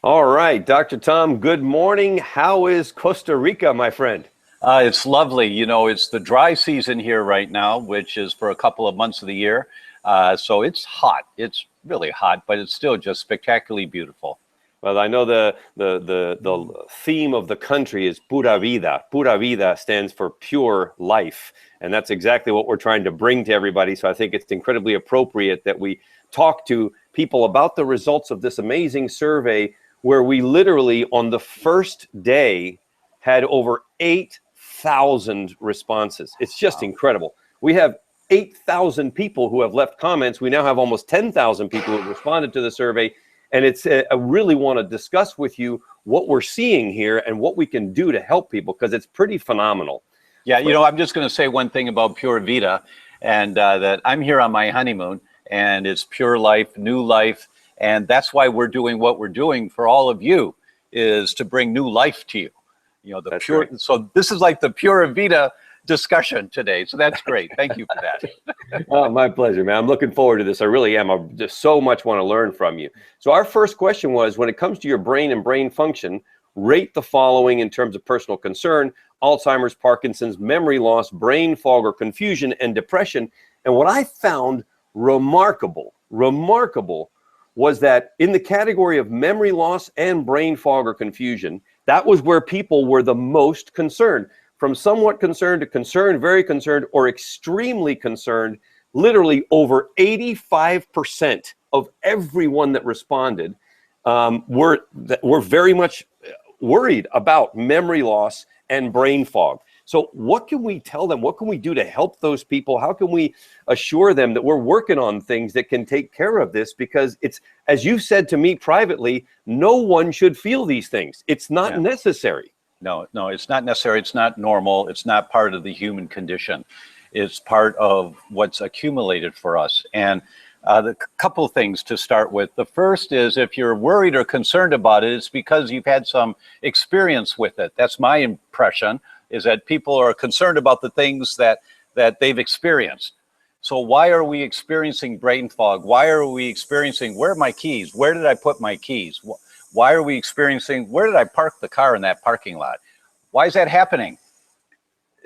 All right, Dr. Tom, good morning. How is Costa Rica, my friend? It's lovely. You know, it's the dry season here right now, which is for a couple of months of the year. So it's hot. It's really hot, but it's still just spectacularly beautiful. Well, I know the theme of the country is pura vida. Pura vida stands for pure life, and that's exactly what we're trying to bring to everybody. So I think it's incredibly appropriate that we talk to people about the results of this amazing survey, where we literally on the first day had over 8,000 responses. It's just incredible. We have 8,000 people who have left comments. We now have almost 10,000 people who have responded to the survey. And I really want to discuss with you what we're seeing here and what we can do to help people, because it's pretty phenomenal. Yeah, you know, I'm just going to say one thing about Pure Vita, and that I'm here on my honeymoon, and it's pure life, new life. And that's why we're doing what we're doing for all of you, is to bring new life to you. You know, That's right. So this is like the Pure Vita discussion today. So that's great. Thank you for that. Oh, my pleasure, man. I'm looking forward to this. I really am. I just so much want to learn from you. So our first question was, when it comes to your brain and brain function, rate the following in terms of personal concern: Alzheimer's, Parkinson's, memory loss, brain fog or confusion, and depression. And what I found remarkable was that in the category of memory loss and brain fog or confusion, that was where people were the most concerned. From somewhat concerned to concerned, very concerned, or extremely concerned. Literally over 85% of everyone that responded were very much worried about memory loss and brain fog. So what can we tell them? What can we do to help those people? How can we assure them that we're working on things that can take care of this? Because it's, as you've said to me privately, no one should feel these things. It's not necessary. No, it's not necessary. It's not normal. It's not part of the human condition. It's part of what's accumulated for us. And the couple of things to start with. The first is, if you're worried or concerned about it, it's because you've had some experience with it. That's my impression, is that people are concerned about the things that they've experienced. So why are we experiencing brain fog? Why are we experiencing, where are my keys? Where did I put my keys? Why are we experiencing, where did I park the car in that parking lot? Why is that happening?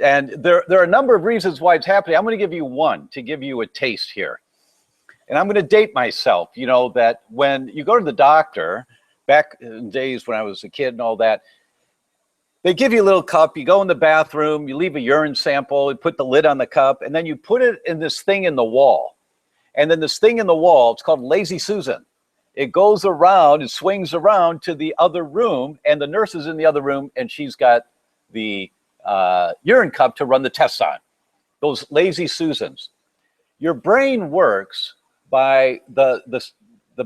And there are a number of reasons why it's happening. I'm going to give you one to give you a taste here. And I'm going to date myself. You know, that when you go to the doctor, back in days when I was a kid and all that, they give you a little cup, you go in the bathroom, you leave a urine sample, you put the lid on the cup, and then you put it in this thing in the wall. And then this thing in the wall, it's called Lazy Susan. It goes around, it swings around to the other room, and the nurse is in the other room, and she's got the urine cup to run the tests on. Those Lazy Susans. Your brain works by the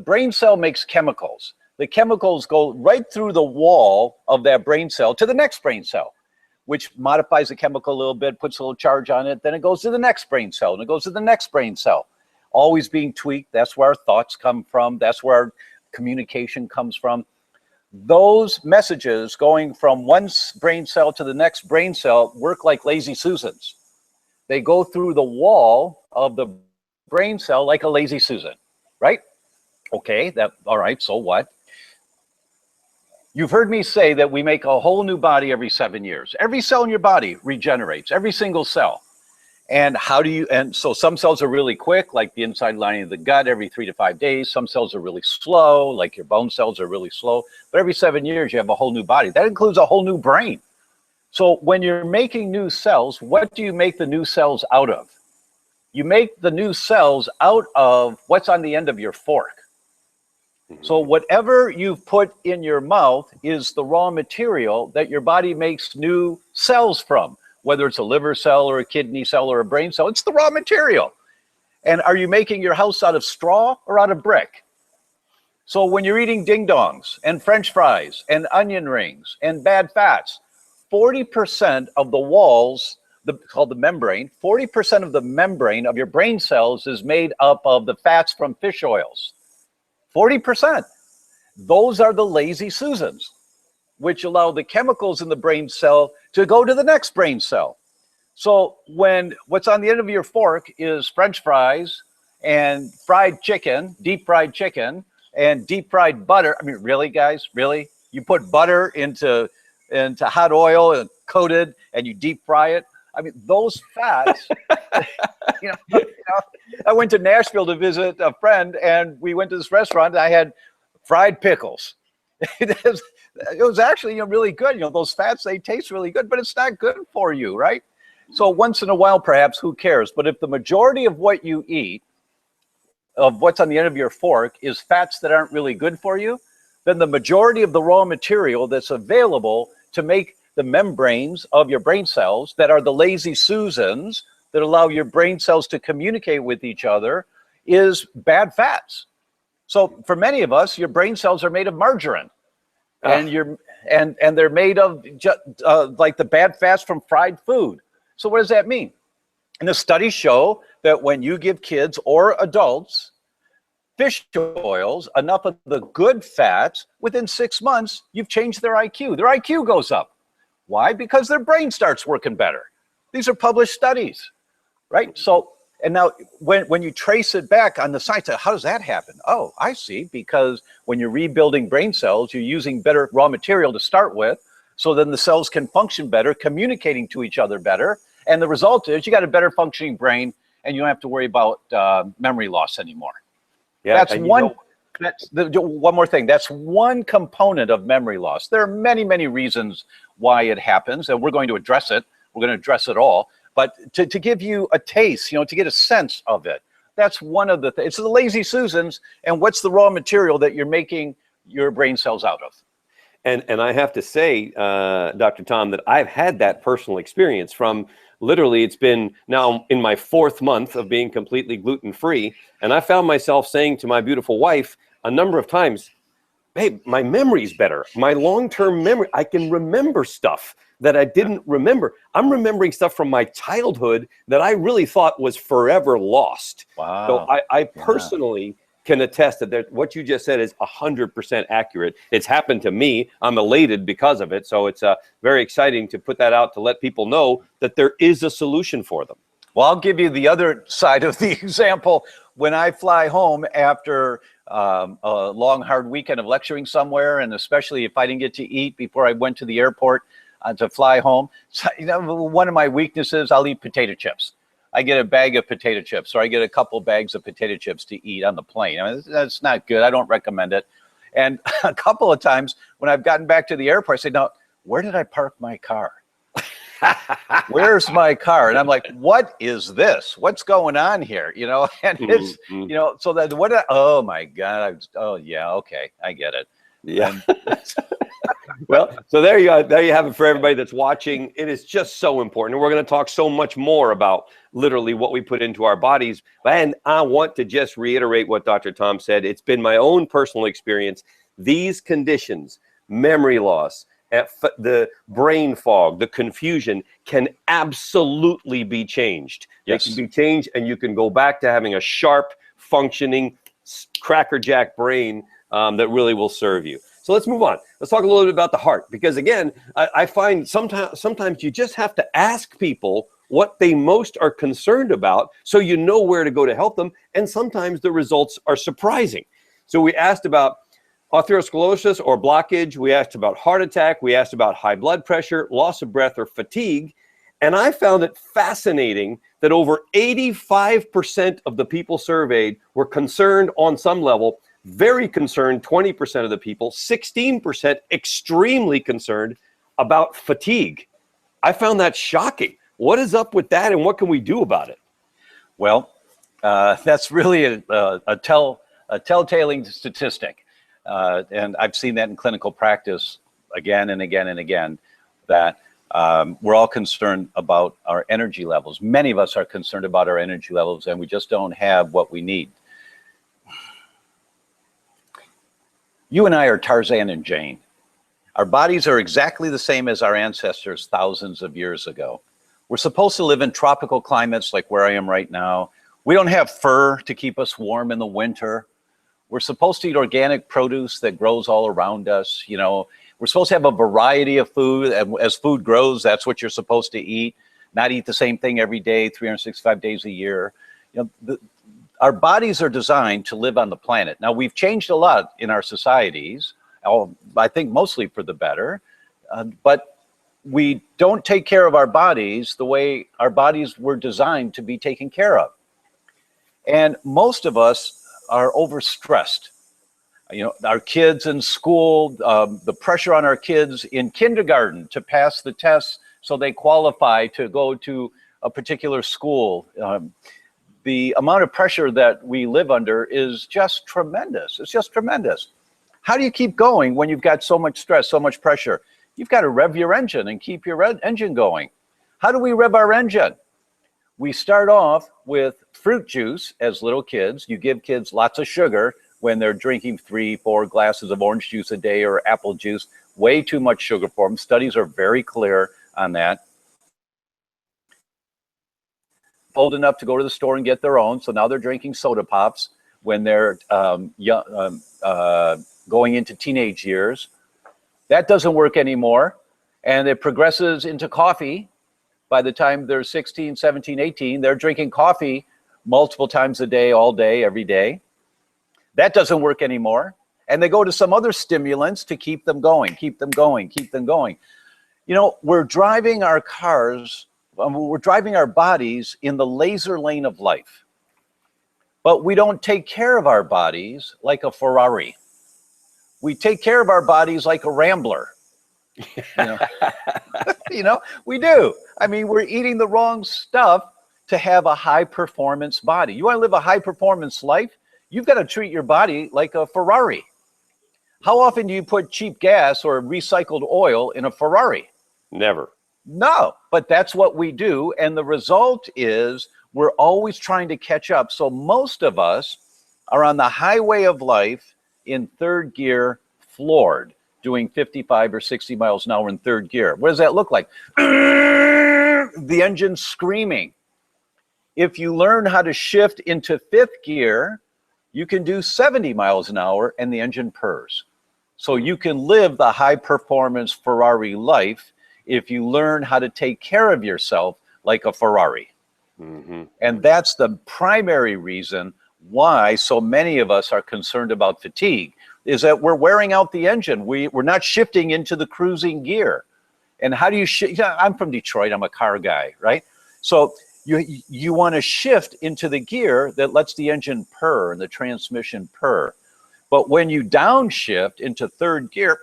brain cell makes chemicals. The chemicals go right through the wall of that brain cell to the next brain cell, which modifies the chemical a little bit, puts a little charge on it, then it goes to the next brain cell, and it goes to the next brain cell. Always being tweaked. That's where our thoughts come from. That's where our communication comes from. Those messages going from one brain cell to the next brain cell work like Lazy Susans. They go through the wall of the brain cell like a Lazy Susan, right? Okay, all right, so what? You've heard me say that we make a whole new body every 7 years. Every cell in your body regenerates, every single cell. And so some cells are really quick, like the inside lining of the gut, every 3 to 5 days. Some cells are really slow, like your bone cells are really slow. But every 7 years, you have a whole new body. That includes a whole new brain. So when you're making new cells, what do you make the new cells out of? You make the new cells out of what's on the end of your fork. So whatever you've put in your mouth is the raw material that your body makes new cells from. Whether it's a liver cell or a kidney cell or a brain cell, it's the raw material. And are you making your house out of straw or out of brick? So when you're eating ding-dongs and French fries and onion rings and bad fats, 40% of the walls, called the membrane, 40% of the membrane of your brain cells is made up of the fats from fish oils. 40%. Those are the Lazy Susans, which allow the chemicals in the brain cell to go to the next brain cell. So when what's on the end of your fork is French fries and fried chicken, deep fried chicken, and deep fried butter. I mean, really, guys, really? You put butter into hot oil and coated, and you deep fry it. I mean, those fats. I went to Nashville to visit a friend, and we went to this restaurant. And I had fried pickles. It was actually really good. Those fats, they taste really good, but it's not good for you, right? So once in a while, perhaps, who cares? But if the majority of what you eat, of what's on the end of your fork, is fats that aren't really good for you, then the majority of the raw material that's available to make the membranes of your brain cells, that are the lazy Susans that allow your brain cells to communicate with each other, is bad fats. So for many of us, your brain cells are made of margarine, and they're made of like the bad fats from fried food. So what does that mean? And the studies show that when you give kids or adults fish oils, enough of the good fats, within 6 months, you've changed their IQ. Their IQ goes up. Why? Because their brain starts working better. These are published studies, right? So, and now when you trace it back on the science, how does that happen? Oh, I see. Because when you're rebuilding brain cells, you're using better raw material to start with. So then the cells can function better, communicating to each other better. And the result is you got a better functioning brain, and you don't have to worry about memory loss anymore. Yeah, that's one. One more thing. That's one component of memory loss. There are many, many reasons why it happens, and we're going to address it. We're going to address it all. But to give you a taste, to get a sense of it, that's one of the things. It's the lazy Susans, and what's the raw material that you're making your brain cells out of? And I have to say, Dr. Tom, that I've had that personal experience from literally, it's been now in my 4th month of being completely gluten-free. And I found myself saying to my beautiful wife a number of times, babe, my memory's better. My long-term memory, I can remember stuff that I didn't remember. I'm remembering stuff from my childhood that I really thought was forever lost. Wow. So I personally can attest that what you just said is 100% accurate. It's happened to me. I'm elated because of it. So it's very exciting to put that out to let people know that there is a solution for them. Well, I'll give you the other side of the example. When I fly home after a long, hard weekend of lecturing somewhere, and especially if I didn't get to eat before I went to the airport to fly home, so, one of my weaknesses, I'll eat potato chips. I get a bag of potato chips, or I get a couple bags of potato chips to eat on the plane. I mean, that's not good. I don't recommend it. And a couple of times when I've gotten back to the airport, I say, now, where did I park my car? Where's my car? And I'm like, what is this? What's going on here? And it's, so that oh my God. Oh yeah. Okay. I get it. Yeah. Well, so there you go. There you have it for everybody that's watching. It is just so important. And we're going to talk so much more about literally what we put into our bodies. And I want to just reiterate what Dr. Tom said. It's been my own personal experience. These conditions, memory loss, the brain fog, the confusion, can absolutely be changed. Yes. They can be changed, and you can go back to having a sharp, functioning, crackerjack brain that really will serve you. So let's move on. Let's talk a little bit about the heart, because again, I find sometimes you just have to ask people what they most are concerned about so you know where to go to help them, and sometimes the results are surprising. So we asked about atherosclerosis or blockage, we asked about heart attack, we asked about high blood pressure, loss of breath, or fatigue, and I found it fascinating that over 85% of the people surveyed were concerned on some level. Very concerned, 20% of the people, 16% extremely concerned about fatigue. I found that shocking. What is up with that, and what can we do about it? Well, that's really a telltale statistic. And I've seen that in clinical practice again and again and again, that we're all concerned about our energy levels. Many of us are concerned about our energy levels, and we just don't have what we need. You and I are Tarzan and Jane. Our bodies are exactly the same as our ancestors thousands of years ago. We're supposed to live in tropical climates like where I am right now. We don't have fur to keep us warm in the winter. We're supposed to eat organic produce that grows all around us. We're supposed to have a variety of food. And as food grows, that's what you're supposed to eat. Not eat the same thing every day, 365 days a year. our bodies are designed to live on the planet. Now, we've changed a lot in our societies, I think mostly for the better, but we don't take care of our bodies the way our bodies were designed to be taken care of. And most of us are overstressed. You know, our kids in school, the pressure on our kids in kindergarten to pass the tests so they qualify to go to a particular school. The amount of pressure that we live under is just tremendous. It's just tremendous. How do you keep going when you've got so much stress, so much pressure? You've got to rev your engine and keep your engine going. How do we rev our engine? We start off with fruit juice as little kids. You give kids lots of sugar when they're drinking 3-4 glasses of orange juice a day or apple juice. Way too much sugar for them. Studies are very clear on that. Old enough to go to the store and get their own, so now they're drinking soda pops when they're going into teenage years. That doesn't work anymore, and it progresses into coffee. By the time they're 16, 17, 18, they're drinking coffee multiple times a day, all day, every day. That doesn't work anymore, and they go to some other stimulants to keep them going, keep them going, keep them going. You know, we're driving our cars, we're driving our bodies in the laser lane of life, but we don't take care of our bodies like a Ferrari. We take care of our bodies like a Rambler. You know, you know, we do. I mean, we're eating the wrong stuff to have a high performance body. You want to live a high performance life? You've got to treat your body like a Ferrari. How often do you put cheap gas or recycled oil in a Ferrari? Never. No, but that's what we do. And the result is we're always trying to catch up. So most of us are on the highway of life in third gear, floored, doing 55 or 60 miles an hour in third gear. What does that look like? The engine's screaming. If you learn how to shift into fifth gear, you can do 70 miles an hour and the engine purrs. So you can live the high performance Ferrari life if you learn how to take care of yourself like a Ferrari. Mm-hmm. And that's the primary reason why so many of us are concerned about fatigue, is that we're wearing out the engine. We're not shifting into the cruising gear. And how do you shift? I'm from Detroit, I'm a car guy, right? So you want to shift into the gear that lets the engine purr and the transmission purr. But when you downshift into third gear,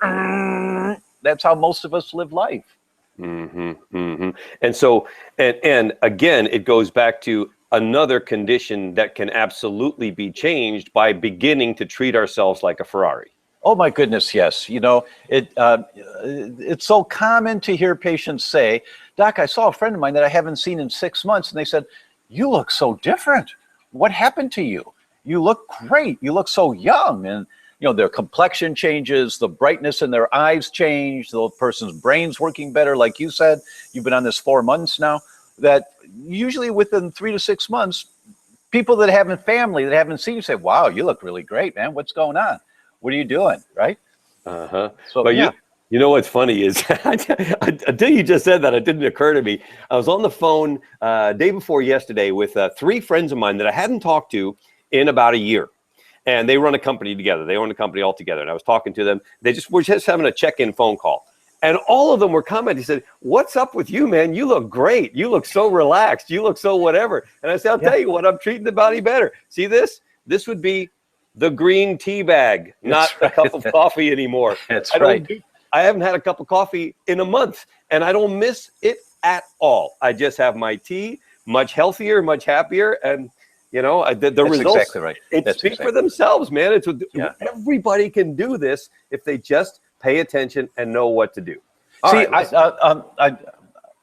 that's how most of us live life. Mm-hmm, mm-hmm. And so, and again, it goes back to another condition that can absolutely be changed by beginning to treat ourselves like a Ferrari. Oh my goodness, yes. You know, it's so common to hear patients say, Doc, I saw a friend of mine that I haven't seen in 6 months, and they said, you look so different. What happened to you? You look great. You look so young. And you know, their complexion changes, the brightness in their eyes change, the person's brain's working better. Like you said, you've been on this 4 months now, that usually within 3 to 6 months, people that haven't family, that haven't seen you say, wow, you look really great, man. What's going on? What are you doing? Right? Uh-huh. So, but yeah. You know what's funny is until you just said that, it didn't occur to me. I was on the phone day before yesterday with 3 friends of mine that I hadn't talked to in about a year. And they run a company together. They own a company all together. And I was talking to them. We're just having a check-in phone call. And all of them were commenting. He said, what's up with you, man? You look great. You look so relaxed. You look so whatever. And I said, I'll tell you what, I'm treating the body better. See this? This would be the green tea bag, not a cup of coffee anymore. That's right. I haven't had a cup of coffee in a month, and I don't miss it at all. I just have my tea, much healthier, much happier, and you know, the results, exactly right. It speaks for themselves, man. Everybody can do this if they just pay attention and know what to do. See, I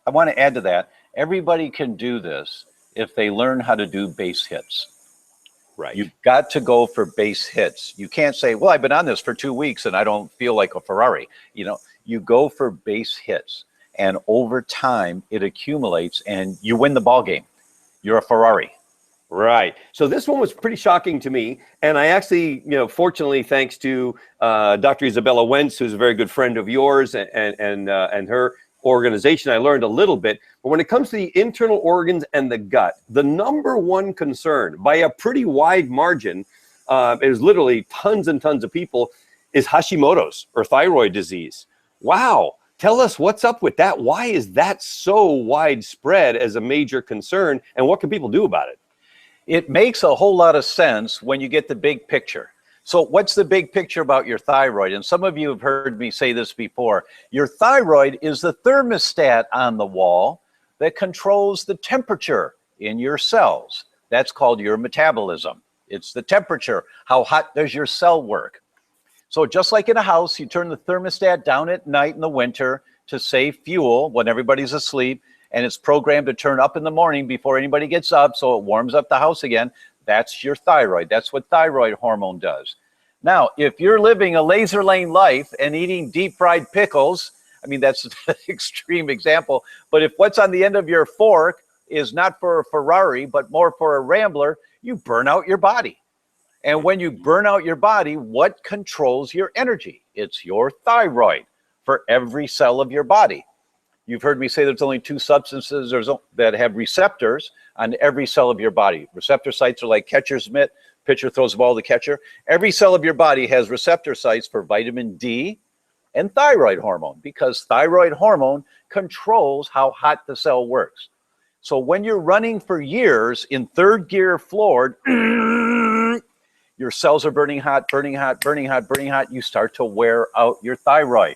want to add to that. Everybody can do this if they learn how to do base hits. Right. You've got to go for base hits. You can't say, well, I've been on this for 2 weeks and I don't feel like a Ferrari. You know, you go for base hits, and over time it accumulates and you win the ball game. You're a Ferrari. Right. So this one was pretty shocking to me. And I actually, you know, fortunately, thanks to Dr. Isabella Wentz, who's a very good friend of yours, and her organization, I learned a little bit. But when it comes to the internal organs and the gut, the number one concern by a pretty wide margin, is literally tons and tons of people, is Hashimoto's or thyroid disease. Wow. Tell us what's up with that. Why is that so widespread as a major concern, and what can people do about it? It makes a whole lot of sense when you get the big picture. So what's the big picture about your thyroid? And some of you have heard me say this before. Your thyroid is the thermostat on the wall that controls the temperature in your cells. That's called your metabolism. It's the temperature. How hot does your cell work? So just like in a house, you turn the thermostat down at night in the winter to save fuel when everybody's asleep, and it's programmed to turn up in the morning before anybody gets up, so it warms up the house again. That's your thyroid. That's what thyroid hormone does. Now, if you're living a laser lane life and eating deep fried pickles, I mean, that's an extreme example, but if what's on the end of your fork is not for a Ferrari, but more for a Rambler, you burn out your body. And when you burn out your body, what controls your energy? It's your thyroid for every cell of your body. You've heard me say there's only two substances that have receptors on every cell of your body. Receptor sites are like catcher's mitt. Pitcher throws the ball to the catcher. Every cell of your body has receptor sites for vitamin D and thyroid hormone, because thyroid hormone controls how hot the cell works. So when you're running for years in third gear floored, your cells are burning hot, burning hot, burning hot, burning hot. You start to wear out your thyroid.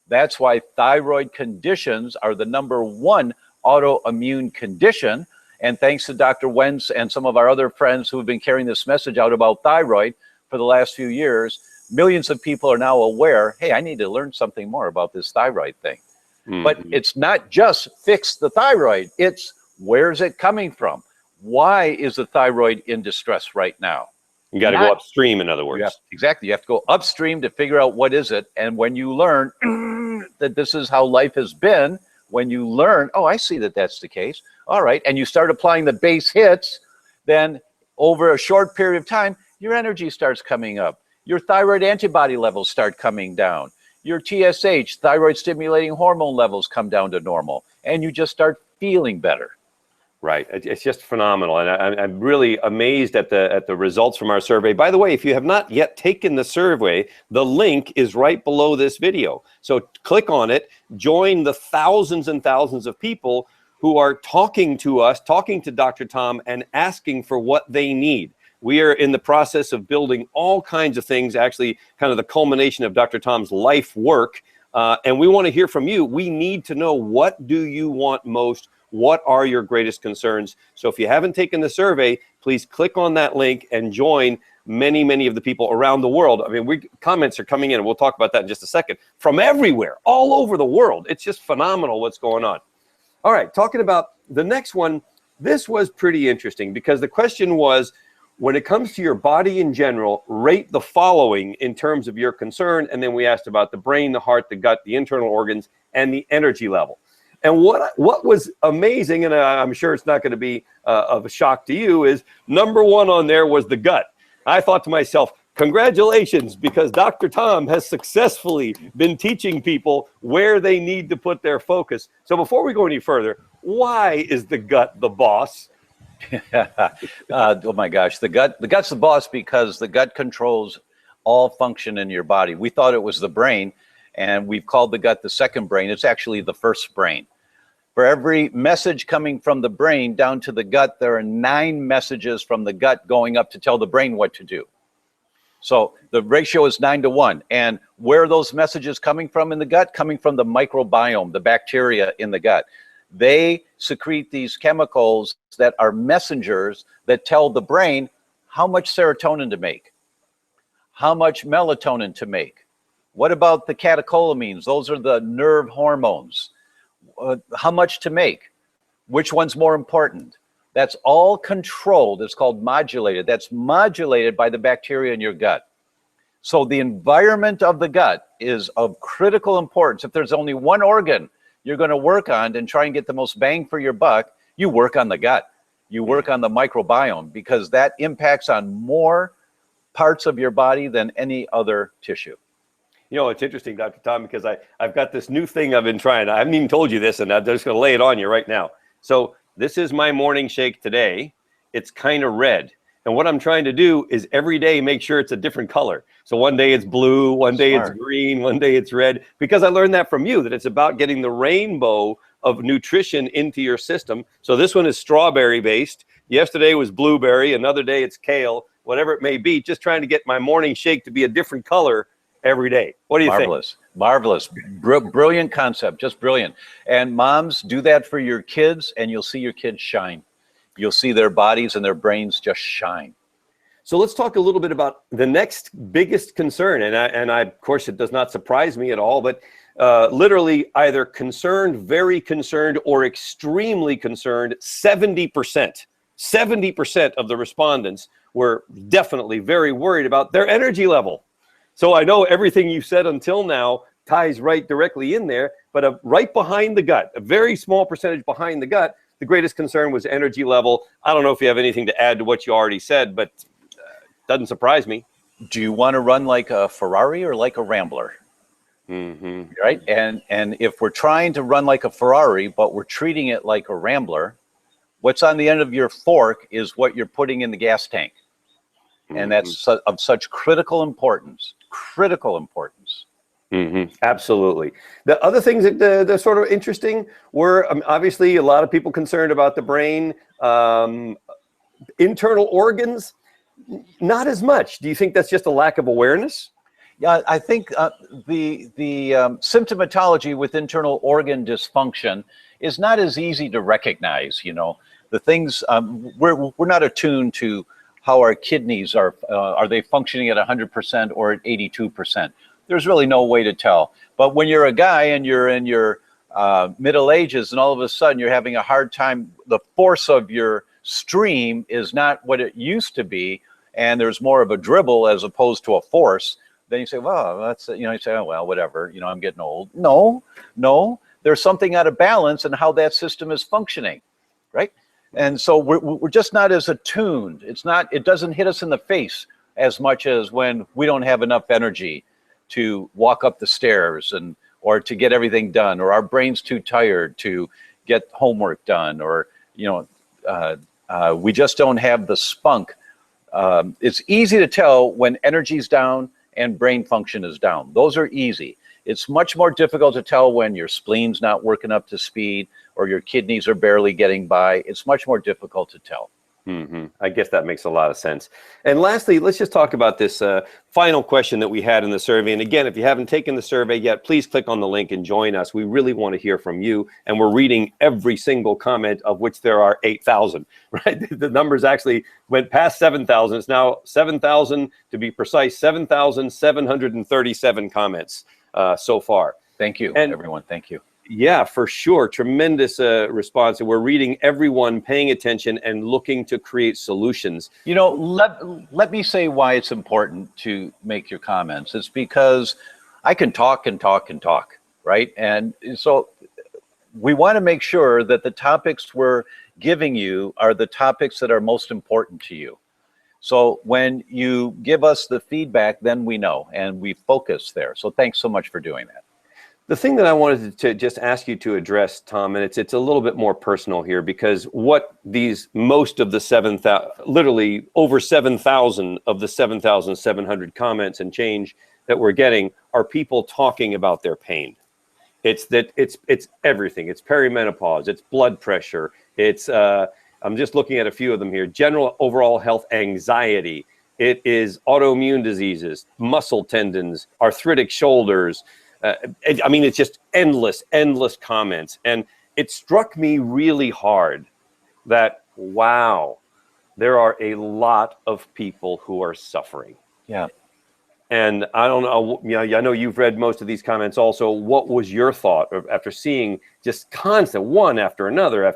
That's why thyroid conditions are the number one autoimmune condition. And thanks to Dr. Wentz and some of our other friends who have been carrying this message out about thyroid for the last few years, millions of people are now aware, hey, I need to learn something more about this thyroid thing. Mm-hmm. But it's not just fix the thyroid, it's where's it coming from? Why is the thyroid in distress right now? You got to go upstream, in other words. Exactly. You have to go upstream to figure out what is it. And when you learn that this is how life has been, when you learn, oh, I see that that's the case. All right. And you start applying the base hits, then over a short period of time, your energy starts coming up. Your thyroid antibody levels start coming down. Your TSH, thyroid stimulating hormone levels, come down to normal. And you just start feeling better. Right. It's just phenomenal. And I'm really amazed at the results from our survey. By the way, if you have not yet taken the survey, the link is right below this video. So click on it, join the thousands and thousands of people who are talking to us, talking to Dr. Tom, and asking for what they need. We are in the process of building all kinds of things, actually kind of the culmination of Dr. Tom's life work. And we want to hear from you. We need to know, what do you want most? What are your greatest concerns? So if you haven't taken the survey, please click on that link and join many of the people around the world. I mean, comments are coming in, and we'll talk about that in just a second, from everywhere, all over the world. It's just phenomenal what's going on. All right, talking about the next one, this was pretty interesting, because the question was, when it comes to your body in general, rate the following in terms of your concern. And then we asked about the brain, the heart, the gut, the internal organs, and the energy level. And what was amazing, and I'm sure it's not going to be of a shock to you, is number one on there was the gut. I thought to myself, congratulations, because Dr. Tom has successfully been teaching people where they need to put their focus. So before we go any further, why is the gut the boss? Oh my gosh, the gut's the boss because the gut controls all function in your body. We thought it was the brain, and we've called the gut the second brain. It's actually the first brain. For every message coming from the brain down to the gut, there are 9 messages from the gut going up to tell the brain what to do. So the ratio is 9 to 1. And where are those messages coming from in the gut? Coming from the microbiome, the bacteria in the gut. They secrete these chemicals that are messengers that tell the brain how much serotonin to make, how much melatonin to make. What about the catecholamines? Those are the nerve hormones. How much to make? Which one's more important? That's all controlled. It's called modulated. That's modulated by the bacteria in your gut. So the environment of the gut is of critical importance. If there's only one organ you're going to work on and try and get the most bang for your buck, you work on the gut. You work on the microbiome, because that impacts on more parts of your body than any other tissue. You know, it's interesting, Dr. Tom, because I've got this new thing I've been trying. I haven't even told you this, and I'm just going to lay it on you right now. So this is my morning shake today. It's kind of red. And what I'm trying to do is every day make sure it's a different color. So one day it's blue, one day it's green, one day it's red, because I learned that from you, that it's about getting the rainbow of nutrition into your system. So this one is strawberry based. Yesterday was blueberry. Another day it's kale, whatever it may be, just trying to get my morning shake to be a different color every day. What do you think? Marvelous. Brilliant concept. Just brilliant. And moms, do that for your kids and you'll see your kids shine. You'll see their bodies and their brains just shine. So let's talk a little bit about the next biggest concern. And I, of course, it does not surprise me at all, but literally either concerned, very concerned, or extremely concerned. 70% of the respondents were definitely very worried about their energy level. So I know everything you've said until now ties right directly in there, but right behind the gut, a very small percentage behind the gut, the greatest concern was energy level. I don't know if you have anything to add to what you already said, but doesn't surprise me. Do you want to run like a Ferrari or like a Rambler? Mm-hmm. Right? And if we're trying to run like a Ferrari, but we're treating it like a Rambler, what's on the end of your fork is what you're putting in the gas tank. Mm-hmm. And that's of such critical importance. Mm-hmm. Absolutely. The other things that are sort of interesting were obviously a lot of people concerned about the brain, internal organs, not as much. Do you think that's just a lack of awareness? Yeah, I think the symptomatology with internal organ dysfunction is not as easy to recognize. You know, the things we're not attuned to how our kidneys are they functioning at 100% or at 82%. There's really no way to tell. But when you're a guy and you're in your middle ages and all of a sudden you're having a hard time, the force of your stream is not what it used to be, and there's more of a dribble as opposed to a force, then you say, well, that's, you know, you say, oh, well, whatever, you know, I'm getting old. No, there's something out of balance in how that system is functioning, right? And so we're just not as attuned. It doesn't hit us in the face as much as when we don't have enough energy to walk up the stairs or to get everything done, or our brain's too tired to get homework done, or, you know, we just don't have the spunk. It's easy to tell when energy's down and brain function is down. Those are easy. It's much more difficult to tell when your spleen's not working up to speed or your kidneys are barely getting by. It's much more difficult to tell. Mm-hmm. I guess that makes a lot of sense. And lastly, let's just talk about this final question that we had in the survey. And again, if you haven't taken the survey yet, please click on the link and join us. We really want to hear from you. And we're reading every single comment, of which there are 8,000, right? The numbers actually went past 7,000. It's now 7,000, to be precise, 7,737 comments so far. Thank you, and everyone. Thank you. Yeah, for sure. Tremendous response. And we're reading everyone, paying attention and looking to create solutions. You know, let me say why it's important to make your comments. It's because I can talk and talk and talk, right? And so we want to make sure that the topics we're giving you are the topics that are most important to you. So when you give us the feedback, then we know and we focus there. So thanks so much for doing that. The thing that I wanted to just ask you to address, Tom, and it's a little bit more personal here, because what most of the 7,000, literally over 7,000 of the 7,700 comments and change that we're getting are people talking about their pain. It's everything. It's perimenopause. It's blood pressure. It's I'm just looking at a few of them here. General overall health anxiety. It is autoimmune diseases, muscle tendons, arthritic shoulders. I mean, it's just endless comments. And it struck me really hard that, wow, there are a lot of people who are suffering. Yeah. And I don't know, you know, I know you've read most of these comments also. What was your thought after seeing just constant one after another,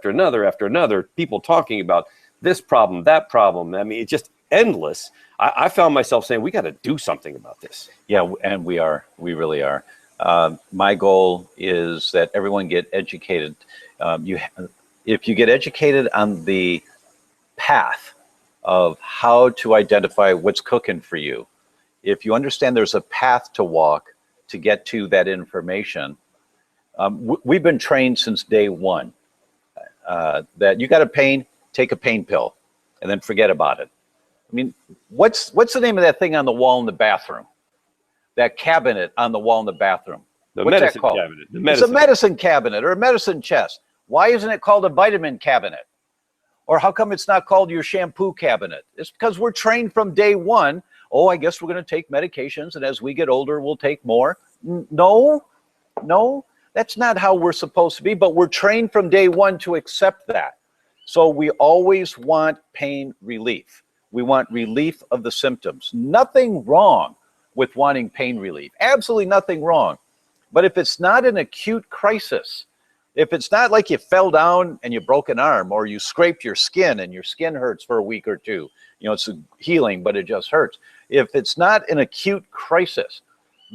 people talking about this problem, that problem? I mean, it's just endless. I found myself saying, we got to do something about this. Yeah, and we really are. My goal is that everyone get educated. If you get educated on the path of how to identify what's cooking for you, if you understand there's a path to walk, to get to that information. We've been trained since day one that you got a pain, take a pain pill, and then forget about it. I mean, what's the name of that thing on the wall in the bathroom? That cabinet on the wall in the bathroom. The What's medicine that called? cabinet. It's a medicine cabinet or a medicine chest. Why isn't it called a vitamin cabinet? Or how come it's not called your shampoo cabinet? It's because we're trained from day one. Oh, I guess we're going to take medications, and as we get older, we'll take more. No, that's not how we're supposed to be, but we're trained from day one to accept that. So we always want pain relief. We want relief of the symptoms. Nothing wrong with wanting pain relief. Absolutely nothing wrong. But if it's not an acute crisis, if it's not like you fell down and you broke an arm, or you scraped your skin and your skin hurts for a week or two, you know, it's healing, but it just hurts. If it's not an acute crisis,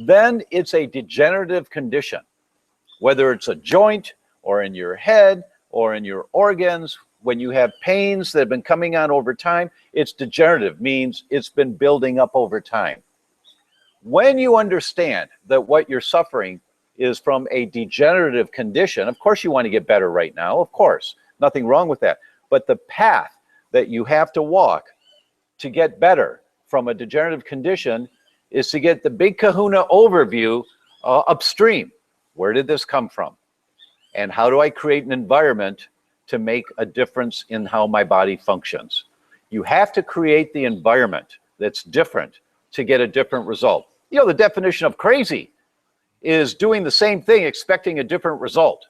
then it's a degenerative condition, whether it's a joint or in your head or in your organs. When you have pains that have been coming on over time, it's degenerative, means it's been building up over time. When you understand that what you're suffering is from a degenerative condition, of course you want to get better right now, of course, nothing wrong with that. But the path that you have to walk to get better from a degenerative condition is to get the big kahuna overview upstream. Where did this come from? And how do I create an environment to make a difference in how my body functions? You have to create the environment that's different to get a different result. You know, the definition of crazy is doing the same thing expecting a different result.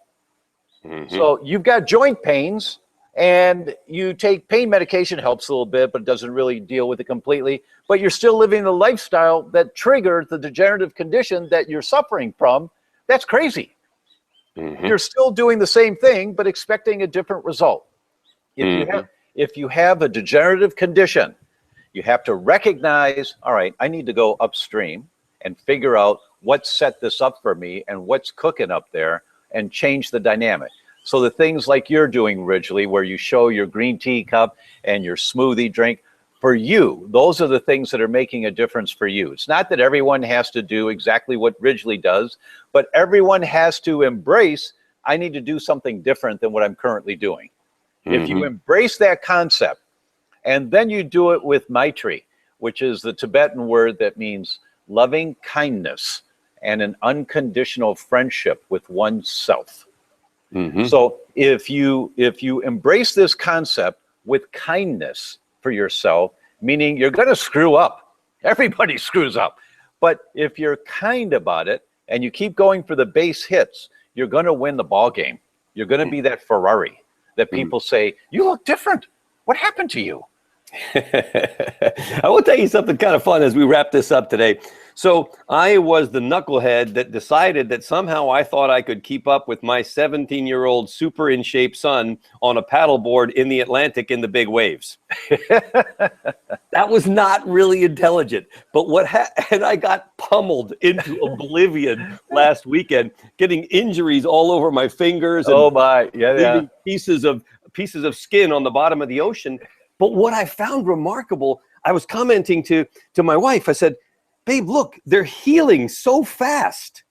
Mm-hmm. So you've got joint pains and you take pain medication, helps a little bit, but it doesn't really deal with it completely. But you're still living the lifestyle that triggered the degenerative condition that you're suffering from. That's crazy. Mm-hmm. You're still doing the same thing, but expecting a different result. If you have a degenerative condition, you have to recognize, all right, I need to go upstream and figure out what set this up for me and what's cooking up there and change the dynamic. So the things like you're doing, Ridgely, where you show your green tea cup and your smoothie drink, for you, those are the things that are making a difference for you. It's not that everyone has to do exactly what Ridgely does, but everyone has to embrace, I need to do something different than what I'm currently doing. Mm-hmm. If you embrace that concept, and then you do it with Maitri, which is the Tibetan word that means loving kindness and an unconditional friendship with oneself. Mm-hmm. So if you embrace this concept with kindness for yourself, meaning you're going to screw up. Everybody screws up. But if you're kind about it and you keep going for the base hits, you're going to win the ball game. You're going to be that Ferrari that people say, you look different. What happened to you? I will tell you something kind of fun as we wrap this up today. So I was the knucklehead that decided that somehow I thought I could keep up with my 17-year-old super in shape son on a paddleboard in the Atlantic in the big waves. That was not really intelligent. But and I got pummeled into oblivion last weekend, getting injuries all over my fingers and pieces of skin on the bottom of the ocean. But what I found remarkable, I was commenting to my wife, I said, babe, look, they're healing so fast.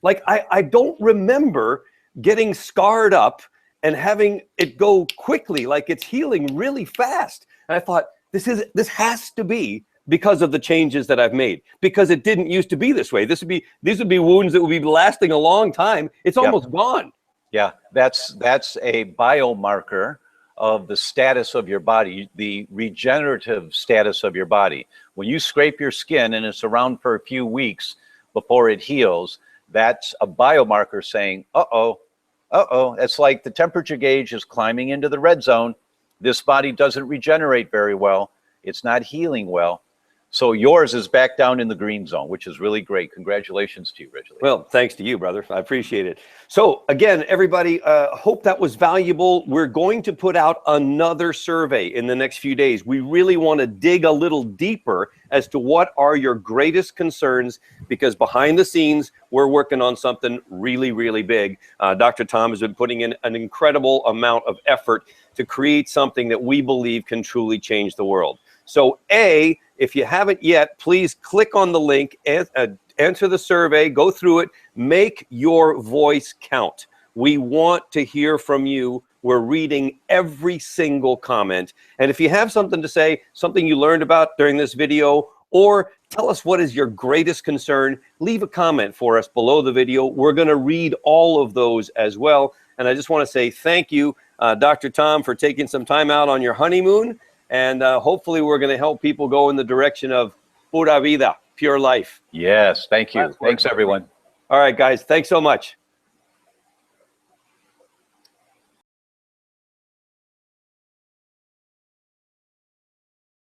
Like I don't remember getting scarred up and having it go quickly, like it's healing really fast. And I thought, this has to be because of the changes that I've made, because it didn't used to be this way. These would be wounds that would be lasting a long time. It's almost gone. Yeah, that's a biomarker of the status of your body, the regenerative status of your body. When you scrape your skin and it's around for a few weeks before it heals, that's a biomarker saying, uh-oh. It's like the temperature gauge is climbing into the red zone. This body doesn't regenerate very well. It's not healing well. So yours is back down in the green zone, which is really great. Congratulations to you, Ridgely. Well, thanks to you, brother. I appreciate it. So again, everybody, hope that was valuable. We're going to put out another survey in the next few days. We really want to dig a little deeper as to what are your greatest concerns, because behind the scenes, we're working on something really, really big. Dr. Tom has been putting in an incredible amount of effort to create something that we believe can truly change the world. So A, If you haven't yet, please click on the link, answer the survey, go through it, make your voice count. We want to hear from you. We're reading every single comment. And if you have something to say, something you learned about during this video, or tell us what is your greatest concern, leave a comment for us below the video. We're going to read all of those as well. And I just want to say thank you, Dr. Tom, for taking some time out on your honeymoon. And hopefully we're going to help people go in the direction of pura vida, pure life. Yes, thank you. Thanks, everyone. All right, guys. Thanks so much.